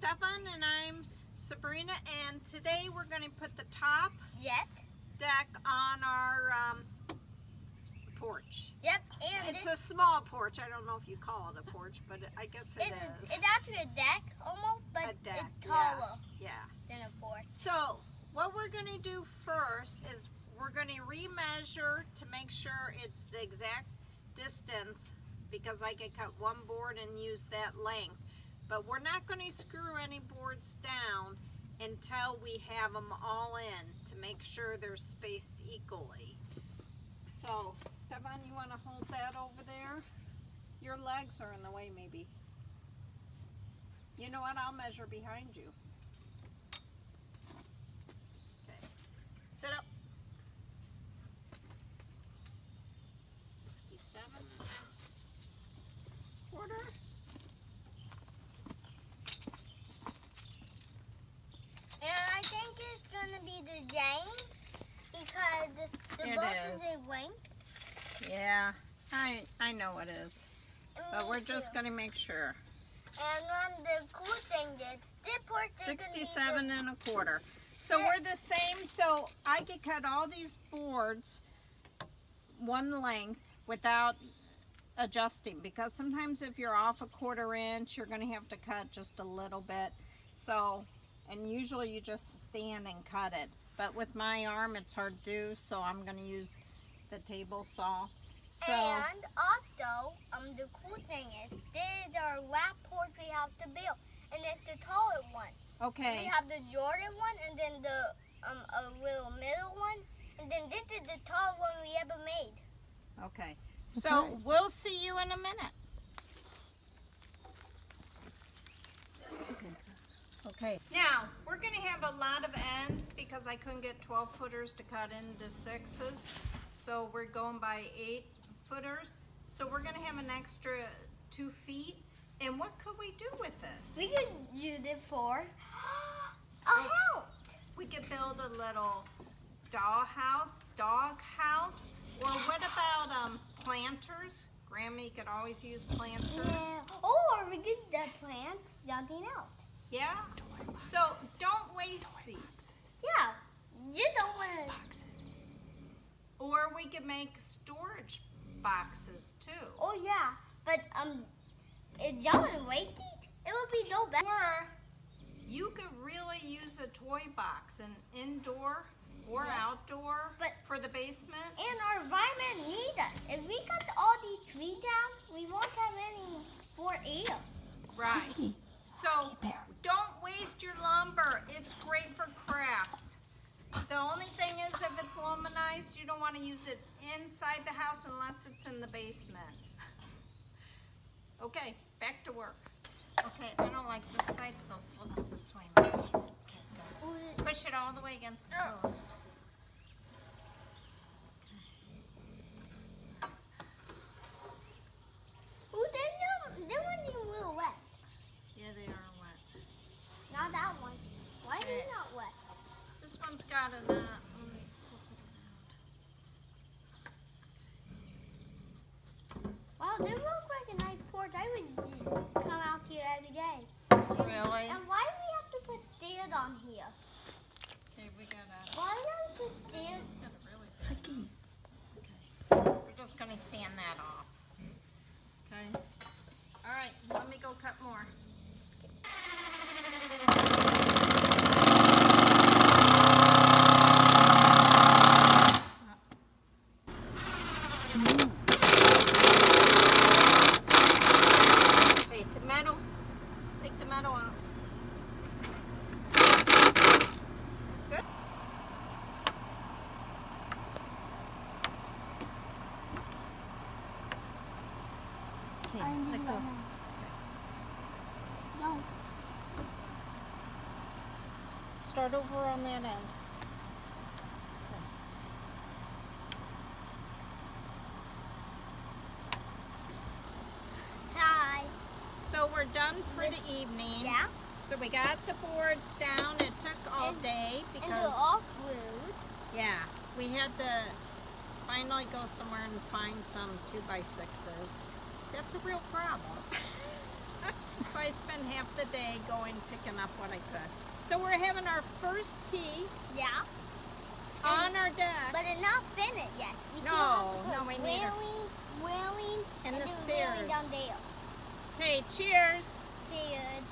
Stefan and I'm Sabrina, and today we're going to put the top deck on our porch. Yep, and it's a small porch. I don't know if you call it a porch, but I guess it is. It's actually a deck almost, but it's taller than a porch. So what we're going to do first is we're going to remeasure to make sure it's the exact distance, because I could cut one board and use that length. But we're not going to screw any boards down until we have them all in to make sure they're spaced equally. So, Stefan, you want to hold that over there? Your legs are in the way, maybe. You know what? I'll measure behind you. Okay. Sit up. 67 1/4. Because the boat is a length. Yeah, I know it is. But we're just going to make sure. And then the cool thing is, this porch is 67 1/4. So we're the same. So I could cut all these boards one length without adjusting, because sometimes if you're off a 1/4 inch, you're going to have to cut just a little bit. So, and usually you just stand and cut it. But with my arm, it's hard to do, so I'm going to use the table saw. So, and also, the cool thing is, this is our last porch we have to build, and it's the taller one. Okay. We have the Jordan one, and then the a little middle one, and then this is the tall one we ever made. Okay. So we'll see you in a minute. Okay, now we're going to have a lot of ends because I couldn't get 12-footers to cut into 6s. So we're going by 8-footers. So we're going to have an extra 2 feet. And what could we do with this? We could use it for a house. We could build a little dog house, or what about planters? Grammy could always use planters. Yeah. Or we could plant something else. Yeah? So don't waste these. Yeah, you don't want to. Or we could make storage boxes too. Oh yeah, but if y'all want to waste these, it would be no better. Or you could really use a toy box, an indoor or outdoor, but for the basement. And our environment needs us. If we cut all these trees down, we won't have any for air. Right. So don't waste your lumber. It's great for crafts. The only thing is, if it's aluminized, you don't want to use it inside the house unless it's in the basement. Okay, back to work. Okay, I don't like this side, so flip it this way. Okay, good. Push it all the way against the post. Ooh, they weren't even a little wet. Yeah, they are wet. Not that one. Why are they not wet? This one's got a knot. Let me flip it around. Wow, they look like a nice porch. I would come out here every day. Really? And why do we have to put stairs on here? Okay, we gotta. Why do we put stairs? Got a really big. Okay. We're just gonna sand that off. Okay. All right. Let me go cut more. Okay, to metal. Take the metal out. Good. Okay, let go. No. Start over on that end. Hi. So we're done for the evening. Yeah. So we got the boards down. It took all day And they're because all glued. yeah, we had to finally go somewhere and find some 2x6s. That's a real problem. So I spend half the day going picking up what I could. So we're having our first tea Yeah. on our deck. But it's not finished yet. We No, still have to we put need railing, and the then stairs. railing down there. Okay, cheers. Cheers.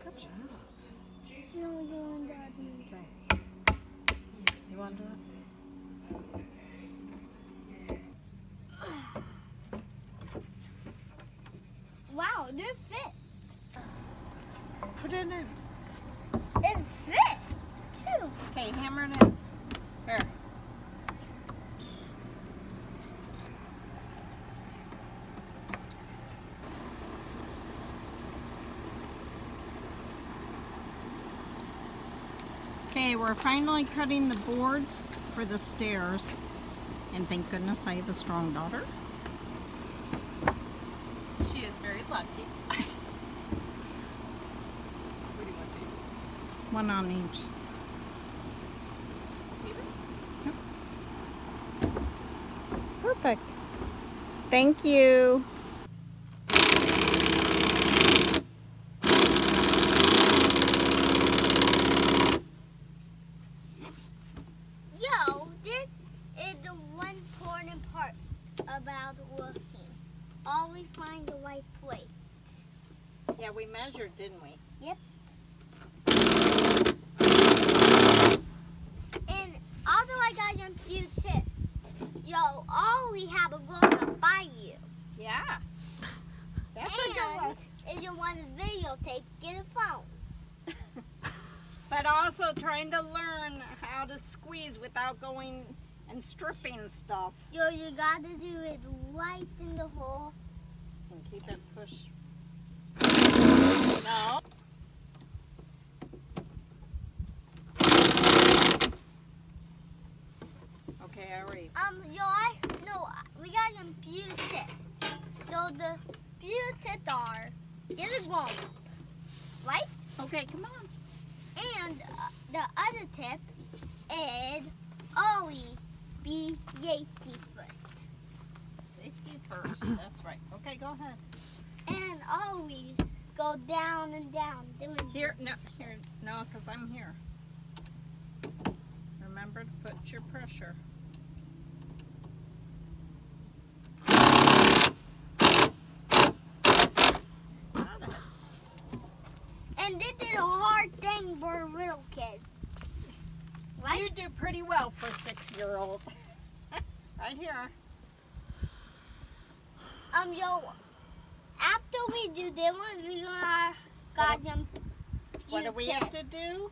Good job. No, doing that. Okay. You want to do it? Wow, it fit. Put it in. It fit too. Okay, hammer it in. Here. Okay, we're finally cutting the boards for the stairs. And thank goodness I have a strong daughter. She is very lucky. What do you want, baby? One on each. Baby? Perfect. Thank you. Yo, this is the one important part about working. Always find the right place. Yeah, we measured, didn't we? Yep. And although I got a few tips, yo, all we have a going to buy you. Yeah. That's a good one. And if you want a videotape, get a phone. But also trying to learn how to squeeze without going and stripping stuff. Yo, you gotta do it right in the hole. And keep it pushed. No. Okay, I already. We got some few tips. So the few tips are, get a grown up, right? Okay, come on. And the other tip is always be safety first. Safety first. That's right. Okay, go ahead. And always go down and down. Here, no, because I'm here. Remember to put your pressure. Got it. And this is a hard thing for a little kid. Right? You do pretty well for a 6-year-old. Right here. Yo, after we do this one, we're gonna got them. What do we have to do?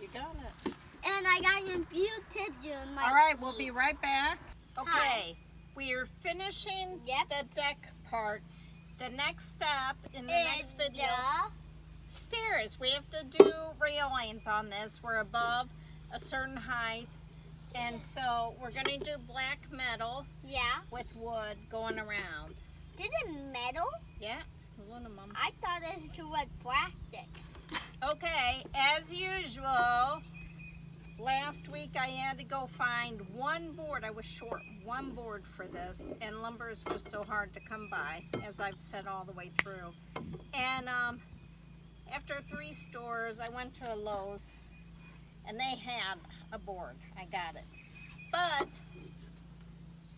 You got it. And I got some few tips in my. All right, we'll be right back. Okay, Hi. we're finishing Yep. the deck part. The next step in the next video, stairs. We have to do railings on this. We're above a certain height. And so we're going to do black metal Yeah. with wood going around. This is metal? Yeah, aluminum. I thought it was plastic. Okay, as usual, last week I had to go find one board. I was short one board for this, and lumber is just so hard to come by, as I've said all the way through. And after 3 stores, I went to a Lowe's, and they had a board. I got it. But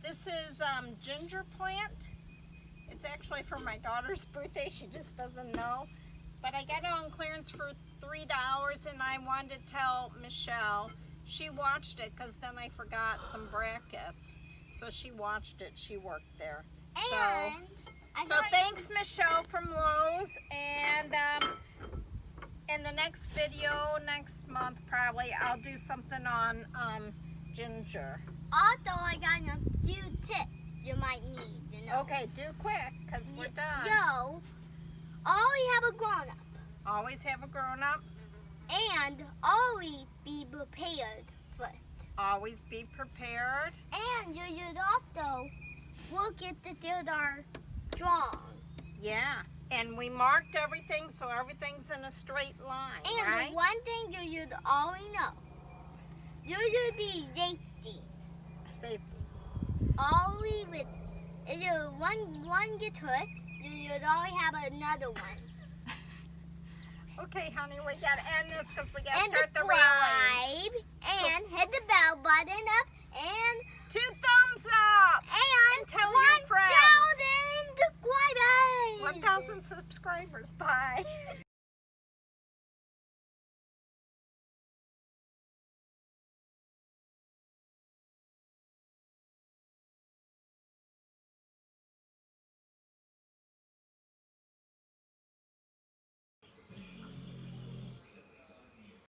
this is ginger plant. It's actually for my daughter's birthday. She just doesn't know. But I got it on clearance for $3, and I wanted to tell Michelle. She watched it because then I forgot some brackets. So she watched it. She worked there. And So thanks, Michelle from Lowe's. And the next next video, next month probably, I'll do something on ginger. Also, I got a few tips you might need, you know. Okay, do quick, because we're done. Yo, always have a grown-up. Always have a grown-up. And always be prepared first. Always be prepared. And you should also look at the things are strong. Yeah, and we marked everything so everything's in a straight line, And right? the one thing you should always know, you should be safety. Safety. Always with, if you one gets hurt, you should always have another one. Okay, honey, we gotta end this because we gotta And start the railings. subscribe, and hit the bell button up, and 2 thumbs up! and tell your friends. 1,000 subscribers. 1,000 subscribers. Bye.